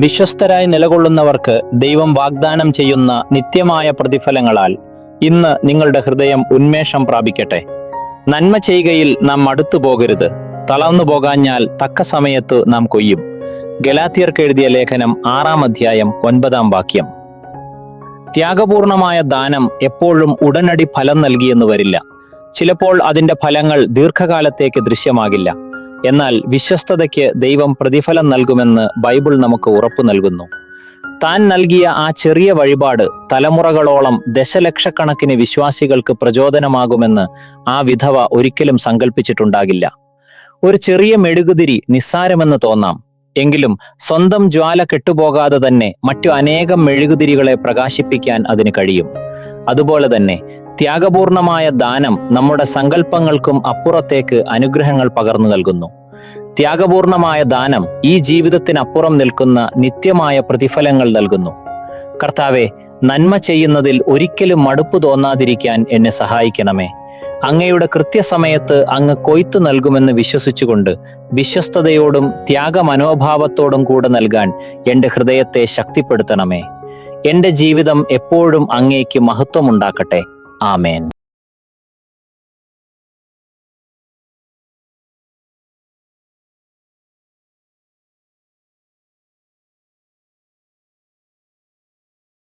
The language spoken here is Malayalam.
വിശ്വസ്തരായി നിലകൊള്ളുന്നവർക്ക് ദൈവം വാഗ്ദാനം ചെയ്യുന്ന നിത്യമായ പ്രതിഫലങ്ങളാൽ ഇന്ന് നിങ്ങളുടെ ഹൃദയം ഉന്മേഷം പ്രാപിക്കട്ടെ. നന്മ ചെയ്യുകയിൽ നാം മടുത്തു പോകരുത്. തളർന്നു പോകാഞ്ഞാൽ തക്ക സമയത്ത് നാം കൊയ്യും. ഗലാത്യർക്ക് എഴുതിയ ലേഖനം 6-ാം അധ്യായം 9-ാം വാക്യം. ത്യാഗപൂർണമായ ദാനം എപ്പോഴും ഉടനടി ഫലം നൽകിയെന്ന് വരില്ല. ചിലപ്പോൾ അതിന്റെ ഫലങ്ങൾ ദീർഘകാലത്തേക്ക് ദൃശ്യമാകില്ല. എന്നാൽ വിശ്വസ്തതയ്ക്ക് ദൈവം പ്രതിഫലം നൽകുമെന്ന് ബൈബിൾ നമുക്ക് ഉറപ്പു നൽകുന്നു. താൻ നൽകിയ ആ ചെറിയ വഴിപാട് തലമുറകളോളം ദശലക്ഷക്കണക്കിന് വിശ്വാസികൾക്ക് പ്രചോദനമാകുമെന്ന് ആ വിധവ ഒരിക്കലും സങ്കല്പിച്ചിട്ടുണ്ടാകില്ല. ഒരു ചെറിയ മെഴുകുതിരി നിസ്സാരമെന്ന് തോന്നാം. എങ്കിലും സ്വന്തം ജ്വാല കെട്ടുപോകാതെ തന്നെ മറ്റു അനേകം മെഴുകുതിരികളെ പ്രകാശിപ്പിക്കാൻ അതിന് കഴിയും. അതുപോലെ തന്നെ ത്യാഗപൂർണമായ ദാനം നമ്മുടെ സങ്കല്പങ്ങൾക്കും അപ്പുറത്തേക്ക് അനുഗ്രഹങ്ങൾ പകർന്നു നൽകുന്നു. ത്യാഗപൂർണമായ ദാനം ഈ ജീവിതത്തിനപ്പുറം നിൽക്കുന്ന നിത്യമായ പ്രതിഫലങ്ങൾ നൽകുന്നു. കർത്താവെ, നന്മ ചെയ്യുന്നതിൽ ഒരിക്കലും മടുപ്പ് തോന്നാതിരിക്കാൻ എന്നെ സഹായിക്കണമേ. അങ്ങയുടെ കൃത്യസമയത്ത് അങ്ങ് കൊയ്ത്തു നൽകുമെന്ന് വിശ്വസിച്ചുകൊണ്ട് വിശ്വസ്തയോടും ത്യാഗമനോഭാവത്തോടും കൂടെ നൽകാൻ എൻ്റെ ഹൃദയത്തെ ശക്തിപ്പെടുത്തണമേ. എൻ്റെ ജീവിതം എപ്പോഴും അങ്ങേക്ക് മഹത്വമുണ്ടാക്കട്ടെ. ആമേൻ.